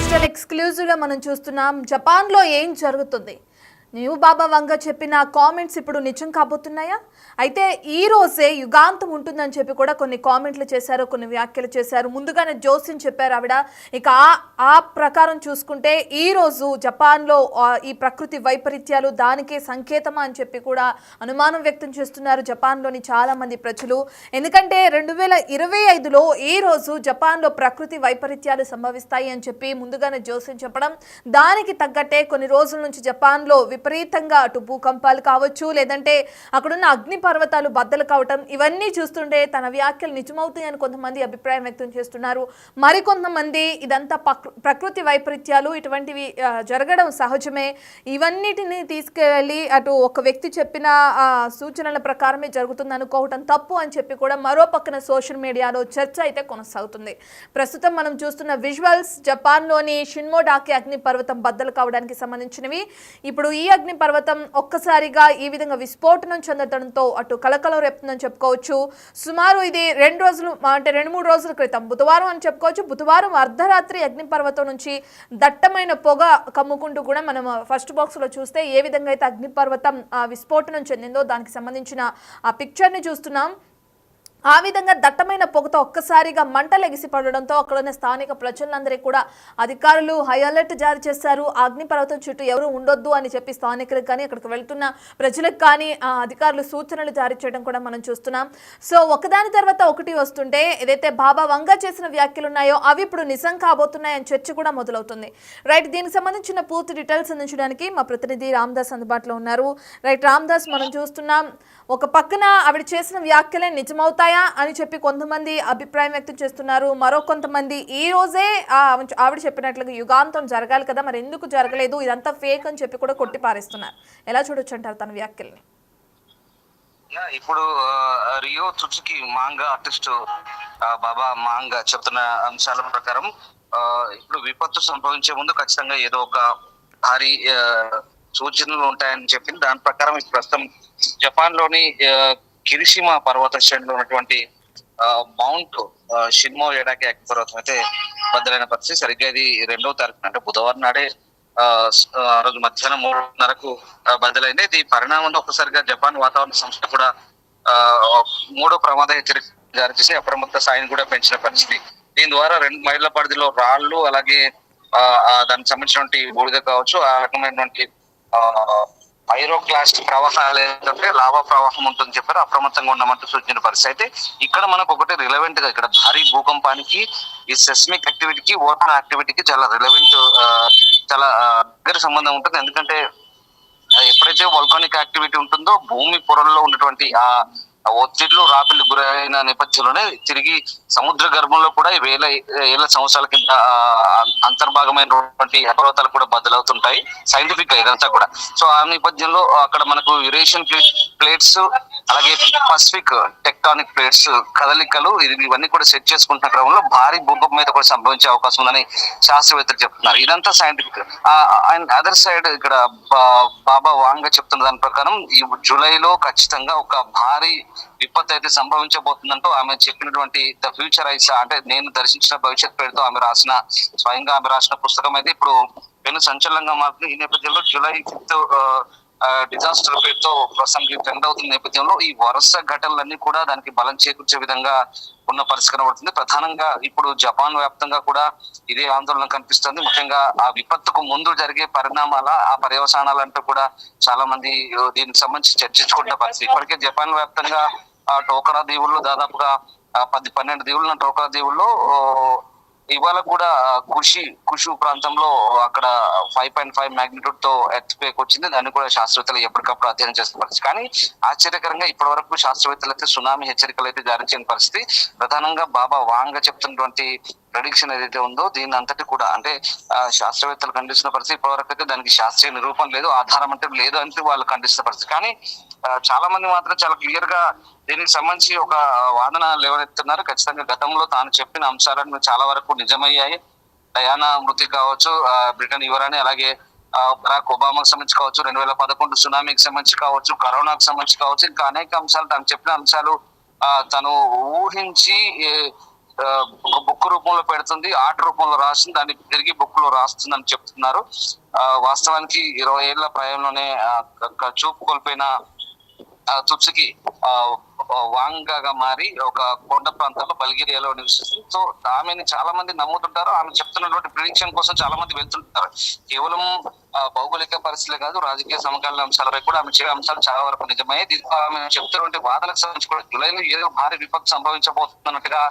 Digital ఎక్స్క్లూజివ్లో మనం చూస్తున్నాం జపాన్లో ఏం జరుగుతుంది. న్యూ బాబా వంగ చెప్పిన కామెంట్స్ ఇప్పుడు నిజం కాబోతున్నాయా? అయితే ఈ రోజే యుగాంతం ఉంటుందని చెప్పి కూడా కొన్ని కామెంట్లు చేశారు, కొన్ని వ్యాఖ్యలు చేశారు. ముందుగానే జోస్యం చెప్పారు ఆవిడ. ఇక ఆ ప్రకారం చూసుకుంటే ఈ రోజు జపాన్లో ఈ ప్రకృతి వైపరీత్యాలు దానికే సంకేతమా అని చెప్పి కూడా అనుమానం వ్యక్తం చేస్తున్నారు జపాన్లోని చాలా మంది ప్రజలు. ఎందుకంటే 2025లో ఈ రోజు జపాన్లో ప్రకృతి వైపరీత్యాలు సంభవిస్తాయి అని చెప్పి ముందుగానే జోస్యం చెప్పడం, దానికి తగ్గట్టే కొన్ని రోజుల నుంచి జపాన్లో విపరీతంగా అటు భూకంపాలు కావచ్చు, లేదంటే అక్కడున్న అగ్ని పర్వతాలు బద్దలు కావటం, ఇవన్నీ చూస్తుంటే తన వ్యాఖ్యలు నిజమవుతాయని కొంతమంది అభిప్రాయం వ్యక్తం చేస్తున్నారు. మరికొంతమంది ఇదంతా ప్రకృతి వైపరీత్యాలు, ఇటువంటివి జరగడం సహజమే, ఇవన్నిటిని తీసుకెళ్ళి అటు ఒక వ్యక్తి చెప్పిన సూచనల ప్రకారమే జరుగుతుంది అనుకోవటం తప్పు అని చెప్పి కూడా మరో పక్కన సోషల్ మీడియాలో చర్చ అయితే కొనసాగుతుంది. ప్రస్తుతం మనం చూస్తున్న విజువల్స్ జపాన్లోని షిన్మోడాకి అగ్ని పర్వతం బద్దలు కావడానికి సంబంధించినవి. ఇప్పుడు ఈ అగ్ని పర్వతం ఒక్కసారిగా ఈ విధంగా విస్ఫోటనం చెందడంతో అటు కలకలం రేపుతుందని చెప్పుకోవచ్చు. సుమారు ఇది 2-3 రోజుల క్రితం బుధవారం అని చెప్పుకోవచ్చు. బుధవారం అర్ధరాత్రి అగ్ని పర్వతం నుంచి దట్టమైన పొగ కమ్ముకుంటూ కూడా మనం ఫస్ట్ బాక్స్ లో చూస్తే ఏ విధంగా అయితే అగ్ని పర్వతం విస్ఫోటనం చెందిందో దానికి సంబంధించిన ఆ పిక్చర్ ని చూస్తున్నాం. ఆ విధంగా దట్టమైన పొగతో ఒక్కసారిగా మంటలు ఎగిసిపడడంతో అక్కడున్న స్థానిక ప్రజలందరికీ కూడా అధికారులు హై అలర్ట్ జారీ చేశారు. అగ్నిపర్వతం చుట్టూ ఎవరు ఉండొద్దు అని చెప్పి స్థానికులకు కానీ అక్కడికి వెళ్తున్న ప్రజలకు కానీ అధికారులు సూచనలు జారీ చేయడం కూడా మనం చూస్తున్నాం. సో ఒకదాని తర్వాత ఒకటి వస్తుంటే ఏదైతే బాబా వంగ చేసిన వ్యాఖ్యలు ఉన్నాయో అవి ఇప్పుడు నిజం కాబోతున్నాయని చర్చ కూడా మొదలవుతుంది. రైట్, దీనికి సంబంధించిన పూర్తి డీటెయిల్స్ అందించడానికి మా ప్రతినిధి రామ్దాస్ అందుబాటులో ఉన్నారు. రైట్ రామ్దాస్, మనం చూస్తున్నాం ఒక పక్కన ఆవిడ చేసిన వ్యాఖ్యలే నిజమవుతాయి అని చెప్పి కొంతమంది అభిప్రాయం వ్యక్తం చేస్తున్నారు. మరో కొంతమంది ఈ రోజే ఆవిడ చెప్పినట్లుగా యుగాంతం జరగాలి కదా, మరి ఎందుకు జరగలేదు, ఇదంతా ఫేక్ అని చెప్పి కూడా కొట్టి పారేస్తున్నారు. ఎలా చూడొచ్చు అంటారు తన వ్యాఖ్యల్ని? ఇప్పుడు రియో తుచుకి మాంగా ఆర్టిస్ట్ బాబా మాంగా చెప్తున్న అంశాల ప్రకారం ఇప్పుడు విపత్తు సంభవించే ముందు ఖచ్చితంగా ఏదో ఒక భారీ సూచనలు ఉంటాయని చెప్పింది. దాని ప్రకారం ఇప్పుడు ప్రస్తుతం జపాన్ లోని కిరిషిమా పర్వత శ్రేణిలో ఉన్నటువంటి మౌంట్ షిన్మో ఎడాకి అగ్ని పర్వతం అయితే బద్దలైన పరిస్థితి. సరిగ్గా ఇది 2వ తారీఖు అంటే బుధవారం నాడే రోజు మధ్యాహ్నం 3:30కు బద్దలైంది. ఇది పరిణామంలో ఒక్కసారిగా జపాన్ వాతావరణ సంస్థ కూడా 3వ ప్రమాద హెచ్చరిక జారీ చేసి అప్రమత్త స్థాయిని కూడా పెంచిన పరిస్థితి. దీని ద్వారా 2 మైళ్ళ పరిధిలో రాళ్లు, అలాగే దానికి సంబంధించినటువంటి బూడిద కావచ్చు, ఆ రకమైనటువంటి పైరోక్లాస్ట్ ప్రవాహాలు ఏంటంటే లావా ప్రవాహం ఉంటుందని చెప్పారు. అప్రమత్తంగా ఉండమంటూ సూచించిన పరిస్థితి. అయితే ఇక్కడ మనకు ఒకటి రిలవెంట్ గా ఇక్కడ భారీ భూకంపానికి, ఈ సెస్మిక్ యాక్టివిటీకి, ఓటాన్ యాక్టివిటీకి చాలా రిలవెంట్, చాలా దగ్గర సంబంధం ఉంటుంది. ఎందుకంటే ఎప్పుడైతే వల్కానిక్ యాక్టివిటీ ఉంటుందో భూమి పొరల్లో ఉన్నటువంటి ఆ ఒత్తిళ్లు రాపిళ్లు గురైన నేపథ్యంలోనే తిరిగి సముద్ర గర్భంలో కూడా ఏళ్ల సంవత్సరాల కింద అంతర్భాగమైనటువంటి పర్వతాలు కూడా బద్దలవుతుంటాయి సైంటిఫిక్ గా ఇదంతా కూడా. సో ఆ నేపథ్యంలో అక్కడ మనకు యురేషియన్ ప్లేట్స్, అలాగే పసిఫిక్ టెక్టానిక్ ప్లేట్స్ కదలికలు ఇవన్నీ కూడా సెట్ చేసుకుంటున్న క్రమంలో భారీ భూకంపం మీద కూడా సంభవించే అవకాశం ఉందని శాస్త్రవేత్తలు చెప్తున్నారు. ఇదంతా సైంటిఫిక్. అండ్ అదర్ సైడ్ ఇక్కడ బాబా వాంగ చెప్తున్న దాని ప్రకారం ఈ జూలైలో ఖచ్చితంగా ఒక భారీ విపత్తు అయితే సంభవించబోతుందంటూ ఆమె చెప్పినటువంటి ద ఫ్యూచర్ ఐస్ అంటే నేను దర్శించిన భవిష్యత్ పేరుతో స్వయంగా ఆమె రాసిన పుస్తకం అయితే ఇప్పుడు పెను సంచలనంగా మారుతుంది. ఈ నేపథ్యంలో జూలై 5th డిజాస్టర్ పేరుతో ప్రస్తుతం ట్రెండ్ అవుతున్న నేపథ్యంలో ఈ వరుస ఘటనలన్నీ కూడా దానికి బలం చేకూర్చే విధంగా ఉన్న పరిస్థితి కనబడుతుంది. ప్రధానంగా ఇప్పుడు జపాన్ వ్యాప్తంగా కూడా ఇదే ఆందోళన కనిపిస్తుంది. ముఖ్యంగా ఆ విపత్తుకు ముందు జరిగే పరిణామాల ఆ పర్యవసానాలంటూ కూడా చాలా మంది దీనికి సంబంధించి చర్చించుకుంటున్న పరిస్థితి. ఇప్పటికే జపాన్ వ్యాప్తంగా టోకరా దీవుల్లో దాదాపుగా 10-12 దీవులు టోకరా దీవుల్లో ఇవాళ కూడా కుషు ప్రాంతంలో అక్కడ 5.5 మాగ్నిట్యూడ్ తో ఎర్త్ క్వేక్ వచ్చింది. దాన్ని కూడా శాస్త్రవేత్తలు ఎప్పటికప్పుడు అధ్యయనం చేస్తున్న పరిస్థితి. కానీ ఆశ్చర్యకరంగా ఇప్పటి వరకు శాస్త్రవేత్తలు అయితే సునామీ హెచ్చరికలు అయితే జారీ చేయని పరిస్థితి. ప్రధానంగా బాబా వాంగ చెప్తున్నటువంటి ప్రెడిక్షన్ ఏదైతే ఉందో దీని అంతటి కూడా అంటే శాస్త్రవేత్తలు ఖండిస్తున్న పరిస్థితి. ఇప్పటివరకు అయితే దానికి శాస్త్రీయ నిరూపణ లేదు, ఆధారం అంటే లేదు అంటే వాళ్ళు ఖండిస్తున్న పరిస్థితి. కానీ చాలా మంది మాత్రం చాలా క్లియర్ గా దీనికి సంబంధించి ఒక వాదన లేవనెత్తున్నారు. ఖచ్చితంగా గతంలో తాను చెప్పిన అంశాలను చాలా వరకు నిజమయ్యాయి. డయానా మృతి కావచ్చు, బ్రిటన్ యువరాణి, అలాగే బరాక్ ఒబామాకు సంబంధించి కావచ్చు, 2011 సునామీకి సంబంధించి కావచ్చు, కరోనాకు సంబంధించి కావచ్చు, ఇంకా అనేక అంశాలు తను చెప్పిన అంశాలు తను ఊహించి ఒక బుక్ రూపంలో పెడుతుంది, ఆర్ట్ రూపంలో రాస్తుంది, దాన్ని తిరిగి బుక్ లో రాస్తుంది అని చెప్తున్నారు. వాస్తవానికి 20 ఏళ్ల ప్రాయంలోనే చూపు కోల్పోయిన తుత్సుకి వాంగాగా మారి ఒక కొండ ప్రాంతంలో బల్గేరియాలో నివసిస్తుంది. సో ఆమెని చాలా మంది నమ్ముతుంటారు. ఆమె చెప్తున్నటువంటి ప్రిడిక్షన్ కోసం చాలా మంది వెళ్తుంటారు. కేవలం భౌగోళిక పరిస్థితులే కాదు, రాజకీయ సమకాలీన అంశాలపై కూడా ఆమె చెప్పే అంశాలు చాలా వరకు నిజమే. దీంతో ఆమె చెప్తున్నటువంటి వాదనకు సంబంధించి కూడా జూలైలో ఏదో భారీ విపత్తు సంభవించబోతున్నట్టుగా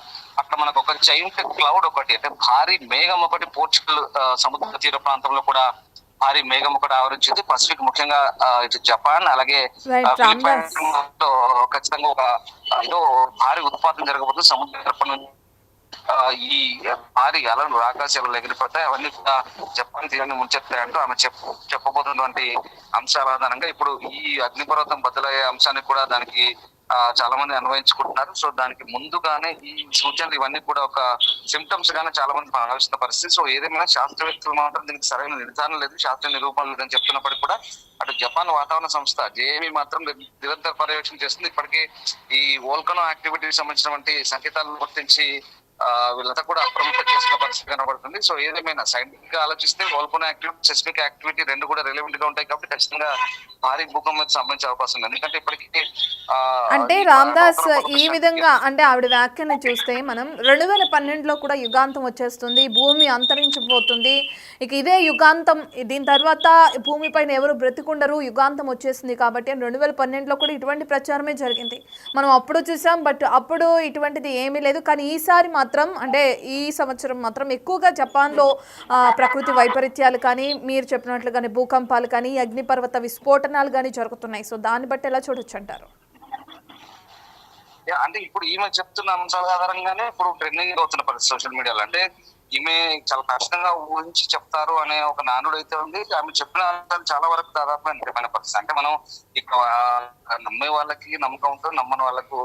అక్కడ మనకు ఒక జైంట్ క్లౌడ్ ఒకటి, అంటే భారీ మేఘం ఒకటి పోర్చుగల్ సముద్ర తీర ప్రాంతంలో కూడా భారీ మేఘం ఒకటి ఆవరించింది. పసిఫిక్ ముఖ్యంగా ఇటు జపాన్ అలాగే ఫిలిప్పైన్స్ లో ఖచ్చితంగా ఒక ఏదో భారీ ఉత్పాదన జరగబోతుంది. సముద్ర ఈ భారీ అలలు ఆకాశాలు ఎగిరిపోతాయి, అవన్నీ కూడా జపాన్ తీరాన్ని ముంచెత్తాయంటూ ఆమె చెప్పబోతున్నటువంటి అంశాల ఆధారంగా ఇప్పుడు ఈ అగ్నిపర్వతం బదులయ్యే అంశాన్ని కూడా దానికి చాలా మంది అన్వయించుకుంటున్నారు. సో దానికి ముందుగానే ఈ సూచనలు ఇవన్నీ కూడా ఒక సిమ్టమ్స్ గానే చాలా మంది భావిస్తున్న పరిస్థితి. సో ఏదేమైనా శాస్త్రవేత్తలు మాత్రం దీనికి సరైన నిర్ధారణ లేదు, శాస్త్రీయ నిరూపణ లేదని చెప్తున్నప్పటికీ కూడా అటు జపాన్ వాతావరణ సంస్థ జేఏమీ మాత్రం నిరంతర పర్యవేక్షణ చేస్తుంది. ఇప్పటికీ ఈ వోల్కనో యాక్టివిటీకి సంబంధించినటువంటి సంకేతాలను గుర్తించి వీళ్ళంతా కూడా అప్రమత్తం చేసిన పరిస్థితి కనబడుతుంది. సో ఏదేమైనా సైంటిఫిక్ గా ఆలోచిస్తే వోల్కనో యాక్టివిటీ, సెస్మిక్ యాక్టివిటీ రెండు కూడా రిలవెంట్ గా ఉంటాయి కాబట్టి ఖచ్చితంగా భారీ భూకంపం సంబంధించే అవకాశం ఉంది. ఎందుకంటే ఇప్పటికీ అంటే రామ్దాస్ ఈ విధంగా అంటే ఆవిడ వ్యాఖ్యను చూస్తే మనం 2012లో కూడా యుగాంతం వచ్చేస్తుంది, భూమి అంతరించిపోతుంది, ఇక ఇదే యుగాంతం, దీని తర్వాత భూమిపైన ఎవరు బ్రతికుండరు, యుగాంతం వచ్చేసింది కాబట్టి 2012లో కూడా ఇటువంటి ప్రచారమే జరిగింది. మనం అప్పుడు చూసాం, బట్ అప్పుడు ఇటువంటిది ఏమీ లేదు. కానీ ఈసారి మాత్రం అంటే ఈ సంవత్సరం మాత్రం ఎక్కువగా జపాన్లో ప్రకృతి వైపరీత్యాలు కానీ, మీరు చెప్పినట్లుగానే భూకంపాలు కానీ, అగ్నిపర్వత విస్ఫోటనాలు కానీ జరుగుతున్నాయి. సో దాన్ని బట్టి ఎలా చూడొచ్చు అంటారు? అంటే ఇప్పుడు ఈమె చెప్తున్న అంశాల ఆధారంగానే ఇప్పుడు ట్రెండింగ్ అవుతున్న పరిస్థితి సోషల్ మీడియాలో. అంటే ఈమె చాలా కష్టంగా ఊహించి చెప్తారు అనే ఒక నానుడు అయితే ఉంది. ఆమె చెప్పిన అంశాలు చాలా వరకు దాదాపు నిజమైన పరిస్థితి. అంటే మనం ఇక్కడ నమ్మే వాళ్ళకి నమ్మకం ఉంటుంది, నమ్మని వాళ్ళకు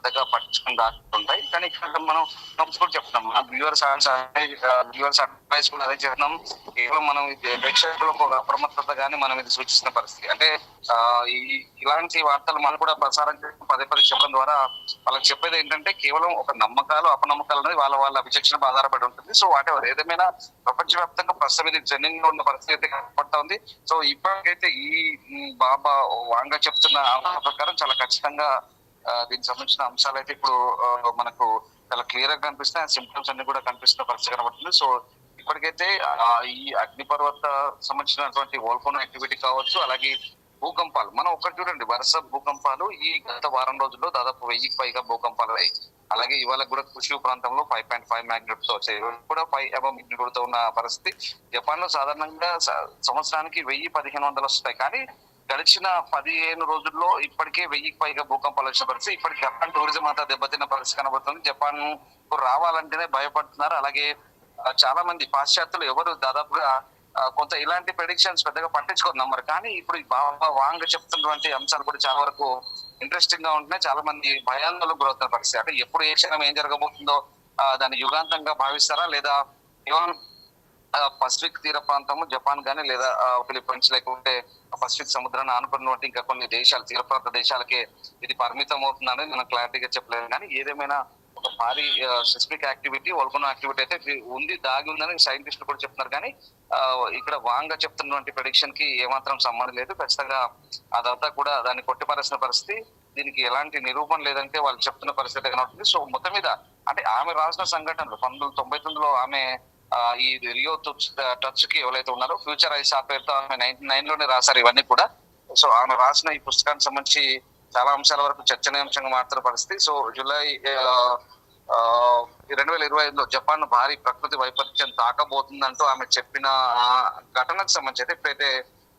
పెద్దగా పట్టించుకుని దాచుకుంటాయి. కానీ ఇక్కడ మనం కూడా చెప్తున్నాం, వ్యూవర్స్ అడ్వైస్ కూడా అదే చెప్తున్నాం. కేవలం మనం ప్రేక్షకులకు ఒక అప్రమత్తత గానీ మనం ఇది సూచిస్తున్న పరిస్థితి. అంటే ఇలాంటి వార్తలు మనం కూడా ప్రసారం చేసి పదే చెప్పడం ద్వారా వాళ్ళకి చెప్పేది ఏంటంటే కేవలం ఒక నమ్మకాలు అపనమ్మకాలు అనేది వాళ్ళ విచక్షణ ఆధారపడి ఉంటుంది. సో వాటెవర్ ఏదేమైనా ప్రపంచవ్యాప్తంగా ప్రస్తుతం ఇది ట్రెండింగ్ లో ఉన్న పరిస్థితి అయితే కనపడతా ఉంది. సో ఇప్పటికైతే ఈ బాబా వాంగా చెప్తున్న ప్రకారం చాలా ఖచ్చితంగా దీనికి సంబంధించిన అంశాలు అయితే ఇప్పుడు మనకు చాలా క్లియర్ గా కనిపిస్తున్నాయి. సింప్టమ్స్ అన్ని కూడా కనిపిస్తున్న పరిస్థితి కనబడుతుంది. సో ఇప్పటికైతే ఈ అగ్నిపర్వత సంబంధించినటువంటి వోల్కనో యాక్టివిటీ కావచ్చు, అలాగే భూకంపాలు మనం ఒకటి చూడండి, వరుస భూకంపాలు ఈ గత వారం రోజుల్లో దాదాపు 1000కి పైగా భూకంపాలు అయ్యాయి. అలాగే ఇవాళ కూడా కుషు ప్రాంతంలో 5.5 మ్యాగ్నిట్యూడ్ తో వచ్చాయి, కూడా 5 అబవ్ మ్యాగ్నిట్యూడ్ తో ఉన్న పరిస్థితి. జపాన్ లో సాధారణంగా సంవత్సరానికి 1000-1500 వస్తాయి, కానీ గడిచిన 15 రోజుల్లో ఇప్పటికే 1000కి పైగా భూకంపాలు వచ్చిన పరిస్థితి. ఇప్పటికి జపాన్ టూరిజం అంతా దెబ్బతిన్న పరిస్థితి కనబడుతుంది. జపాన్ కు రావాలంటేనే భయపడుతున్నారు. అలాగే చాలా మంది పాశ్చాత్యులు ఎవరు దాదాపుగా కొంత ఇలాంటి ప్రెడిక్షన్స్ పెద్దగా పట్టించుకొని నమ్మరు. కానీ ఇప్పుడు బాబా వాంగ్ చెప్తున్నటువంటి అంశాలు కూడా చాలా వరకు ఇంట్రెస్టింగ్ గా ఉంటున్నాయి. చాలా మంది భయాందోళనకు గురవుతున్న పరిస్థితి. అంటే ఎప్పుడు ఏ క్షణం ఏం జరగబోతుందో దాన్ని యుగాంతంగా భావిస్తారా, లేదా కేవలం పసిఫిక్ తీర ప్రాంతము జపాన్ గానీ లేదా ఫిలిప్పైన్స్ లేకుంటే పసిఫిక్ సముద్రాన్ని ఆనుకున్నటువంటి ఇంకా కొన్ని దేశాలు, తీర ప్రాంత దేశాలకే ఇది పరిమితం అవుతుందని మనం క్లారిటీగా చెప్పలేదు. కానీ ఏదేమైనా ఒక భారీ సెస్మిక్ యాక్టివిటీ, వోల్కనో యాక్టివిటీ అయితే ఉంది, దాగి ఉందని సైంటిస్టులు కూడా చెప్తున్నారు. కానీ ఇక్కడ వాంగా చెప్తున్నటువంటి ప్రెడిక్షన్ కి ఏమాత్రం సంబంధం లేదు. ఖచ్చితంగా అదంతా కూడా దాన్ని కొట్టిపారేసిన పరిస్థితి. దీనికి ఎలాంటి నిరూపణ లేదంటే వాళ్ళు చెప్తున్న పరిస్థితి కనబడుతుంది. సో మొత్తం మీద అంటే ఆమె రాసిన సంఘటనలు 1999లో ఆమె ఈ రియో టచ్ కి ఎవరైతే ఉన్నారో ఫ్యూచర్ ఐస్ ఆ పేరుతో ఆమె 1999 లోనే రాశారు ఇవన్నీ కూడా. సో ఆమె రాసిన ఈ పుస్తకానికి సంబంధించి చాలా అంశాల వరకు చర్చనీయాంశంగా మారుతున్న పరిస్థితి. సో జూలై 2025లో జపాన్ భారీ ప్రకృతి వైపరీత్యం తాకబోతుందంటూ ఆమె చెప్పిన ఘటనకు సంబంధించి అయితే ఇప్పుడైతే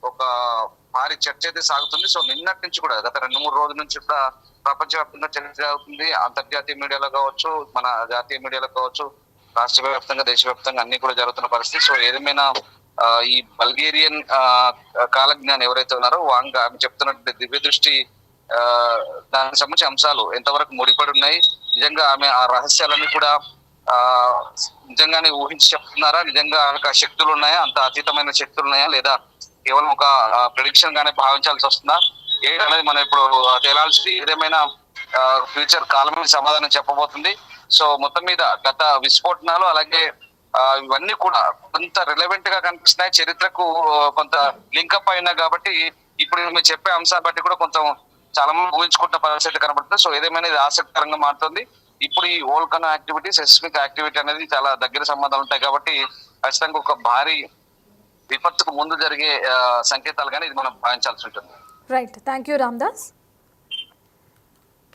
ఒక భారీ చర్చ అయితే సాగుతుంది. సో నిన్నటి నుంచి కూడా గత 2-3 రోజుల నుంచి కూడా ప్రపంచవ్యాప్తంగా చర్చ అవుతుంది. అంతర్జాతీయ మీడియాలో కావచ్చు, మన జాతీయ మీడియాలో కావచ్చు, రాష్ట్ర వ్యాప్తంగా దేశవ్యాప్తంగా అన్ని కూడా జరుగుతున్న పరిస్థితి. సో ఏదేమైనా ఈ బల్గేరియన్ కాలజ్ఞాని ఎవరైతే ఉన్నారో వాంగ్ ఆమె చెప్తున్నట్టు దివ్య దృష్టి దానికి సంబంధించిన అంశాలు ఎంతవరకు ముడిపడి ఉన్నాయి, నిజంగా ఆమె ఆ రహస్యాలన్నీ కూడా నిజంగానే ఊహించి చెప్తున్నారా, నిజంగా ఆ శక్తులు ఉన్నాయా, అంత అతీతమైన శక్తులు ఉన్నాయా, లేదా కేవలం ఒక ప్రిడిక్షన్ గానే భావించాల్సి వస్తుందా ఏంటనేది మనం ఇప్పుడు తేలాల్సి. ఏదేమైనా ఫ్యూచర్ కాలమే సమాధానం చెప్పబోతుంది. సో మొత్తం మీద గత విస్ఫోటనాలు అలాగే ఇవన్నీ కూడా కొంత రిలవెంట్ గా కనిపిస్తున్నాయి, చరిత్రకు కొంత లింకప్ అయినా కాబట్టి ఇప్పుడు మీరు చెప్పే అంశాన్ని బట్టి కూడా కొంత చాలా మంది ఊహించుకుంటున్న పరిస్థితి కనబడుతుంది. సో ఏదేమైనా ఇది ఆసక్తికరంగా మారుతుంది. ఇప్పుడు ఈ వోల్కనో యాక్టివిటీ, సెస్మిక్ యాక్టివిటీ అనేది చాలా దగ్గర సంబంధాలు ఉంటాయి కాబట్టి ఖచ్చితంగా ఒక భారీ విపత్తుకు ముందు జరిగే సంకేతాలు కానీ ఇది మనం భావించాల్సి ఉంటుంది. Right, thank you Ramdas.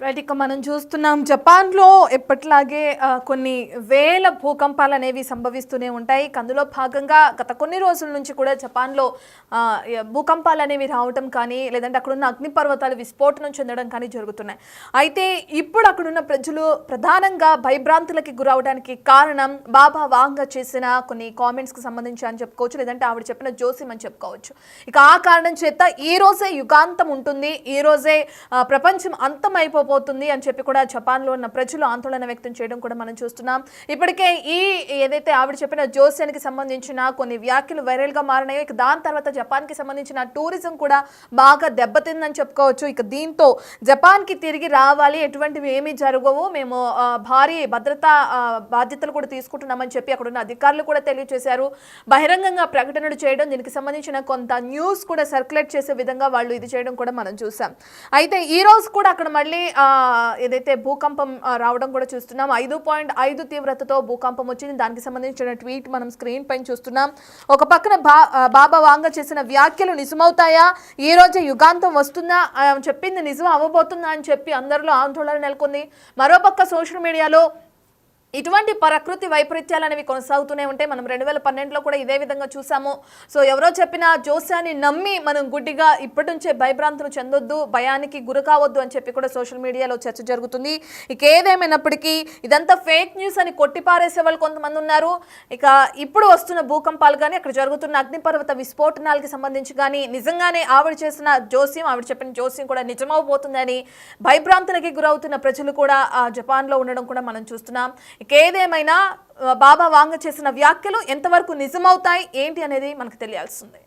Right, ఇక మనం చూస్తున్నాం జపాన్లో ఎప్పటిలాగే కొన్ని వేల భూకంపాలు అనేవి సంభవిస్తూనే ఉంటాయి. అందులో భాగంగా గత కొన్ని రోజుల నుంచి కూడా జపాన్లో భూకంపాలు అనేవి రావటం కానీ లేదంటే అక్కడున్న అగ్నిపర్వతాలు విస్ఫోటనం చెందడం కానీ జరుగుతున్నాయి. అయితే ఇప్పుడు అక్కడున్న ప్రజలు ప్రధానంగా భయభ్రాంతులకి గురవడానికి కారణం బాబా వాంగా చేసిన కొన్ని కామెంట్స్కి సంబంధించి అని చెప్పుకోవచ్చు, లేదంటే ఆవిడ చెప్పిన జోసిం అని చెప్పుకోవచ్చు. ఇక ఆ కారణం చేత ఈ రోజే యుగాంతం ఉంటుంది, ఈ రోజే ప్రపంచం అంతమైపోతుంది అని చెప్పి కూడా జపాన్లో ఉన్న ప్రజలు ఆందోళన వ్యక్తం చేయడం కూడా మనం చూస్తున్నాం. ఇప్పటికే ఏదైతే ఆవిడ చెప్పిన జోస్యానికి సంబంధించిన కొన్ని వ్యాఖ్యలు వైరల్గా మారినాయో, ఇక దాని తర్వాత జపాన్కి సంబంధించిన టూరిజం కూడా బాగా దెబ్బతిందని చెప్పుకోవచ్చు. ఇక దీంతో జపాన్కి తిరిగి రావాలి, ఎటువంటివి ఏమీ జరగవు, మేము భారీ భద్రతా బాధ్యతలు కూడా తీసుకుంటున్నామని చెప్పి అక్కడున్న అధికారులు కూడా తెలియజేశారు. బహిరంగంగా ప్రకటనలు చేయడం, దీనికి సంబంధించిన కొంత న్యూస్ కూడా సర్క్యులేట్ చేసే విధంగా వాళ్ళు ఇది చేయడం కూడా మనం చూసాం. అయితే ఈ రోజు కూడా అక్కడ మళ్ళీ ఏదైతే భూకంపం రావడం కూడా చూస్తున్నాం. 5.5 తీవ్రతతో భూకంపం వచ్చింది. దానికి సంబంధించిన ట్వీట్ మనం స్క్రీన్ పైన చూస్తున్నాం. ఒక పక్కన బాబా వాంగా చేసిన వ్యాఖ్యలు నిజమవుతాయా, ఈ రోజు యుగాంతం వస్తుందా, చెప్పింది నిజం అవ్వబోతుందా అని చెప్పి అందరిలో ఆందోళన నెలకొంది. మరోపక్క సోషల్ మీడియాలో ఇటువంటి ప్రకృతి వైపరీత్యాలు అనేవి కొనసాగుతూనే ఉంటాయి. మనం 2012లో కూడా ఇదే విధంగా చూసాము. సో ఎవరో చెప్పిన జోస్యాన్ని నమ్మి మనం గుడ్డిగా ఇప్పటి నుంచే భయభ్రాంతులు చెందొద్దు, భయానికి గురి కావద్దు అని చెప్పి కూడా సోషల్ మీడియాలో చర్చ జరుగుతుంది. ఇక ఏదేమైనప్పటికీ ఇదంతా ఫేక్ న్యూస్ అని కొట్టిపారేసే వాళ్ళు కొంతమంది ఉన్నారు. ఇక ఇప్పుడు వస్తున్న భూకంపాలు కానీ అక్కడ జరుగుతున్న అగ్నిపర్వత విస్ఫోటనాలకి సంబంధించి కానీ నిజంగానే ఆవిడ చేసిన జోస్యం, ఆవిడ చెప్పిన జోస్యం కూడా నిజమవబోతుందని భయభ్రాంతులకి గురవుతున్న ప్రజలు కూడా జపాన్లో ఉండడం కూడా మనం చూస్తున్నాం. ఏదేమైనా బాబా వాంగ చేసిన వ్యాఖ్యలు ఎంతవరకు నిజమవుతాయి ఏంటి అనేది మనకు తెలియాల్సిందే.